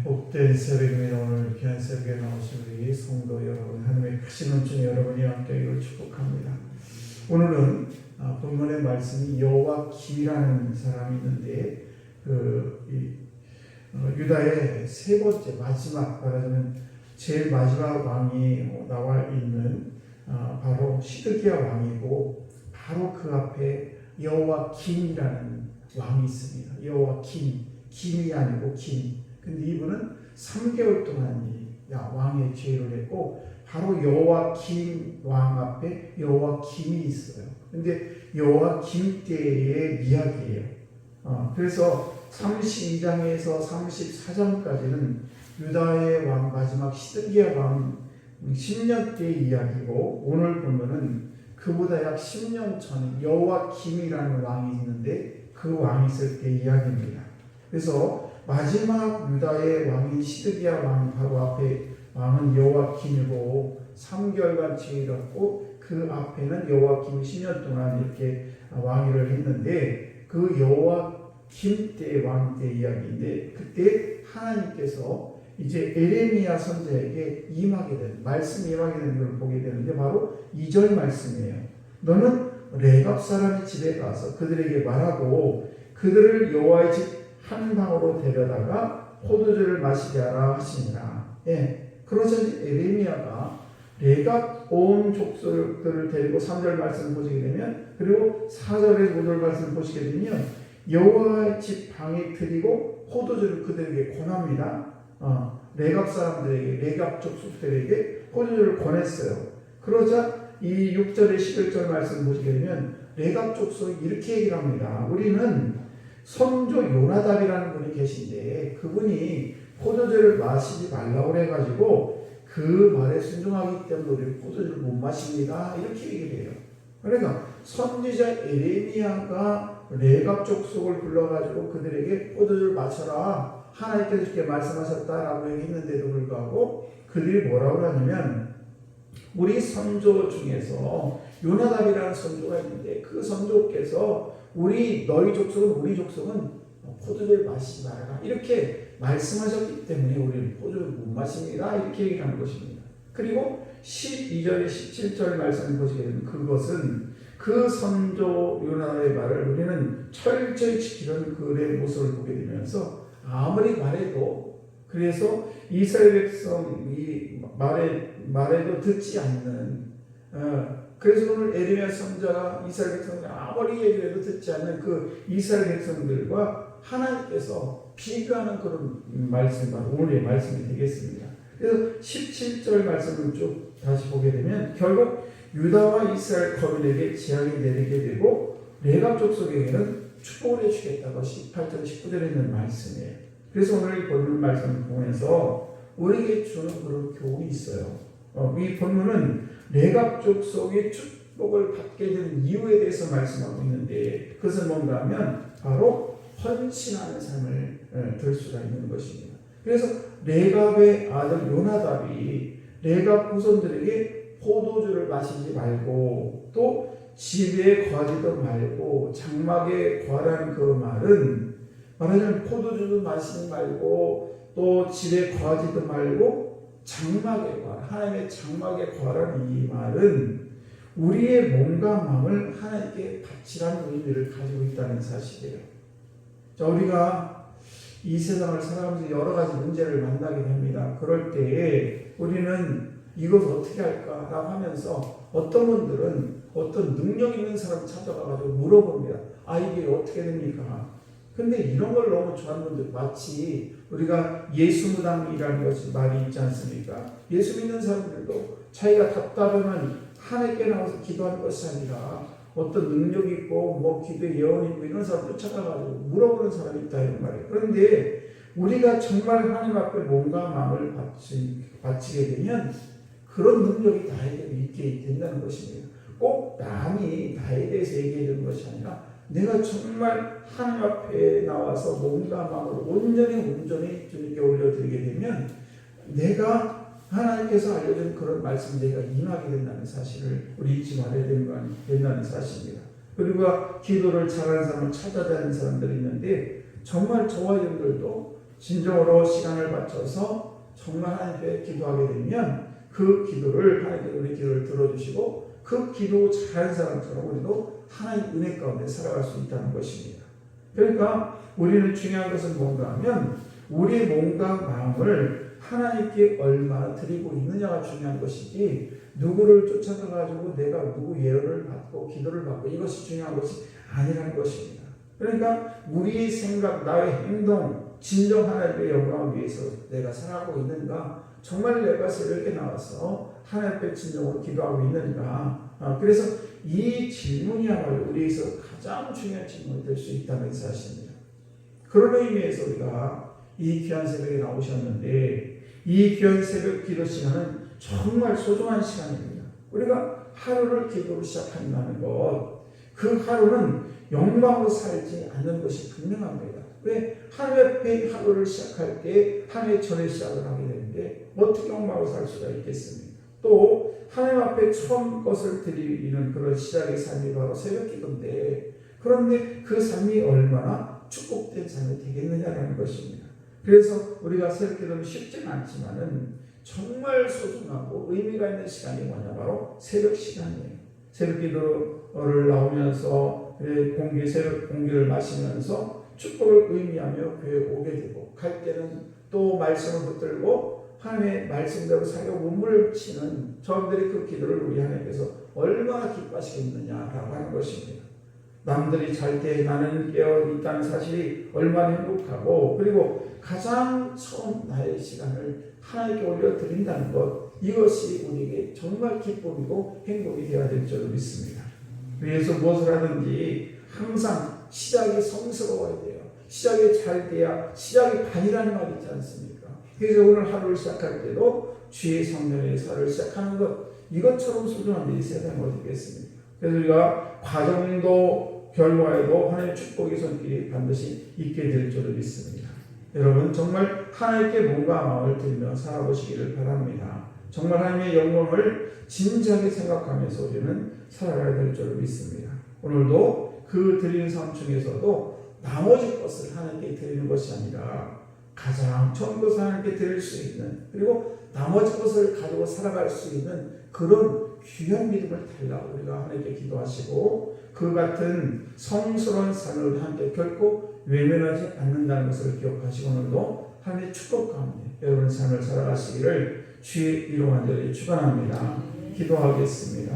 복된 새벽입니다. 오늘 귀한 새벽에 나오신 우리 성도 여러분, 하나님의 크신 은총이 여러분이 함께 축복합니다. 오늘은 본문의 말씀이 여호와김이라는 사람이 있는데 유다의 세 번째 마지막, 말하자면 제일 마지막 왕이 나와 있는 바로 시드기야 왕이고, 바로 그 앞에 여호와김이라는 왕이 있습니다. 여호와김, 김이 아니고 김. 근데 이분은 3개월 동안 왕의 지위를 했고, 바로 여호와김 왕 앞에 여호와김이 있어요. 근데 여호와김 때의 이야기예요. 그래서 32장에서 34장까지는 유다의 왕 마지막 시드기야 왕 10년 때의 이야기고, 오늘 보면은 그보다 약 10년 전 여호와김이라는 왕이 있는데 그 왕이 있을 때 이야기입니다. 그래서 마지막 유다의 왕인 시드기야 왕 바로 앞에 왕은 여호와김이고 3개월간 지위를 했고, 그 앞에는 여호와김이 10년 동안 이렇게 왕위를 했는데, 그 여호와김 때 왕 때 이야기인데, 그때 하나님께서 이제 에레미야 선지자에게 말씀이 임하게 되는 걸 보게 되는데, 바로 2절 말씀이에요. 너는 레갑 사람의 집에 가서 그들에게 말하고 그들을 여호와의 집 한 방으로 데려다가 포도주를 마시게 하라 하시니라. 그러자 에레미야가 레갑 온 족속들을 데리고 3절 말씀을 보시게 되면, 그리고 4절에서 5절 말씀을 보시게 되면 여호와의 집 방에 드리고 포도주를 그들에게 권합니다. 레갑 사람들에게, 레갑 족속들에게 포도주를 권했어요. 그러자 이 6절에 11절 말씀을 보시게 되면 레갑 족속이 이렇게 얘기를 합니다. 우리는 선조 요나답이라는 분이 계신데, 그분이 포도주를 마시지 말라고 해가지고 그 말에 순종하기 때문에 우리는 포도주를 못 마십니다. 이렇게 얘기를 해요. 그러니까 선지자 에레미야가 레갑 족속을 불러가지고 그들에게 포도주를 마셔라, 하나님께서 이렇게 말씀하셨다라고 얘기했는데도 불구하고 그들이 뭐라고 하냐면, 우리 선조 중에서 요나답이라는 선조가 있는데 그 선조께서 너희 족속은 우리 족속은 포도주를 마시지 말아라 이렇게 말씀하셨기 때문에 우리는 포도주를 못 마십니다. 이렇게 얘기하는 것입니다. 그리고 12절에 17절 말씀을 보시게 되면, 그것은 그 선조 요나답의 말을 우리는 철저히 지키는 그의 모습을 보게 되면서, 아무리 말해도, 그래서 이스라엘 백성이 말해도 듣지 않는, 그래서 오늘 에레미야 선지자가 이스라엘 백성들이 아무리 얘기해도 듣지 않는 그 이스라엘 백성들과 하나님께서 비교하는 그런 말씀이 바로 오늘의 말씀이 되겠습니다. 그래서 17절 말씀을 쭉 다시 보게 되면, 결국 유다와 이스라엘 거민에게 재앙이 내리게 되고 레갑 족속에게는 축복을 해주겠다고 18절 19절에 있는 말씀이에요. 그래서 오늘 이 본문 말씀을 보면서 우리에게 주는 그런 교훈이 있어요. 이 본문은 레갑 족속의 축복을 받게 되는 이유에 대해서 말씀하고 있는데, 그것은 뭔가 하면 바로 헌신하는 삶을 들 수가 있는 것입니다. 그래서 레갑의 아들 요나답이 레갑 후손들에게 포도주를 마시지 말고, 또 집에 거하지도 말고 장막에 거하라는 그 말은, 말하자면 포도주도 마시지 말고 또 집에 거하지도 말고 장막에 거하라, 하나님의 장막에 거하라는 이 말은 우리의 몸과 마음을 하나님께 바치라는 의미를 가지고 있다는 사실이에요. 자, 우리가 이 세상을 살아가면서 여러 가지 문제를 만나게 됩니다. 그럴 때에 우리는 이것을 어떻게 할까라고 하면서, 어떤 분들은 어떤 능력 있는 사람 찾아가가지고 물어봅니다. 이게 어떻게 됩니까? 근데 이런 걸 너무 좋아하는 분들, 마치 우리가 예수무당이라는 것이 말이 있지 않습니까? 예수 믿는 사람들도 자기가 답답하면 하나님께 나와서 기도하는 것이 아니라 어떤 능력 있고 기도에 예언 있고 이런 사람 쫓아가가지고 물어보는 사람이 있다 이런 말이에요. 그런데 우리가 정말 하나님 앞에 몸과 마음을 바치게 되면 그런 능력이 나에게 있게 된다는 것입니다. 꼭 남이 나에 대해서 얘기해 주는 것이 아니라, 내가 정말 하나님 앞에 나와서 몸과 마음을 온전히 주님께 올려드리게 되면, 내가 하나님께서 알려준 그런 말씀 내가 임하게 된다는 사실을 우리 잊지 말아야 된다는 사실입니다. 그리고 기도를 잘하는 사람을 찾아다니는 사람들이 있는데, 정말 저와 여러분들도 진정으로 시간을 바쳐서 정말 하나님께 기도하게 되면 그 기도를 하나님께서 우리 기도를 들어주시고 그 기도 잘하는 사람처럼 우리도 하나님 은혜 가운데 살아갈 수 있다는 것입니다. 그러니까 우리는 중요한 것은 뭔가 하면 우리의 몸과 마음을 하나님께 얼마나 드리고 있느냐가 중요한 것이지 누구를 쫓아가가지고 내가 누구 예언을 받고 기도를 받고 이것이 중요한 것이 아니라는 것입니다. 그러니까 우리의 생각, 나의 행동, 진정 하나님의 영광을 위해서 내가 살아가고 있는가, 정말 내가 새벽에 나와서 하나님 앞에 진정으로 기도하고 있는가. 그래서 이 질문이야말로 우리에서 가장 중요한 질문이 될 수 있다는 사실입니다. 그런 의미에서 우리가 이 귀한 새벽에 나오셨는데 이 귀한 새벽 기도 시간은 정말 소중한 시간입니다. 우리가 하루를 기도로 시작한다는 것, 그 하루는 영광으로 살지 않는 것이 분명합니다. 왜? 하나님 앞에 하루를 시작할 때 하나님의 전에 시작을 하게 되는데 어떻게 영광으로 살 수가 있겠습니까? 또 하나님 앞에 처음 것을 드리는 그런 시작의 삶이 바로 새벽 기도인데 그런데 그 삶이 얼마나 축복된 삶이 되겠느냐라는 것입니다. 그래서 우리가 새벽 기도는 쉽지는 않지만은 정말 소중하고 의미가 있는 시간이 뭐냐, 바로 새벽 시간이에요. 새벽 기도를 나오면서 새벽 공기를 마시면서 축복을 의미하며 교회에 오게 되고 갈 때는 또 말씀을 붙들고 하나님의 말씀대로 살려 몸을 치는 저들의 그 기도를 우리 하나님께서 얼마나 기뻐하시겠느냐라고 하는 것입니다. 남들이 잘 때 나는 깨어 있다는 사실이 얼마나 행복하고 그리고 가장 처음 나의 시간을 하나님께 올려드린다는 것, 이것이 우리에게 정말 기쁨이고 행복이 되어야 될 줄 믿습니다. 그래서 무엇을 하든지 항상 시작이 성스러워야 돼요. 시작이 잘 돼야 시작이 반이라는 말이 있지 않습니까? 그래서 오늘 하루를 시작할 때도 주의 성령의 사를 시작하는 것, 이것처럼 소중한 일이 세상에 어디 있겠습니까? 그래서 우리가 과정도 결과에도 하나님의 축복의 손길이 반드시 있게 될 줄을 믿습니다. 여러분 정말 하나님께 몸과 마음을 드리며 살아보시기를 바랍니다. 정말 하나님의 영광을 진지하게 생각하면서 우리는 살아가야 될 줄을 믿습니다. 오늘도 그 드리는 삶 중에서도 나머지 것을 하나님께 드리는 것이 아니라 가장 처음 것을 하나님께 드릴 수 있는, 그리고 나머지 것을 가지고 살아갈 수 있는 그런 귀한 믿음을 달라고 우리가 하나님께 기도하시고 그 같은 성스러운 삶을 함께 결코 외면하지 않는다는 것을 기억하시고 오늘도 하나님의 축복 가운데 여러분의 삶을 살아가시기를 주의 이름 간절히 축원합니다. 기도하겠습니다.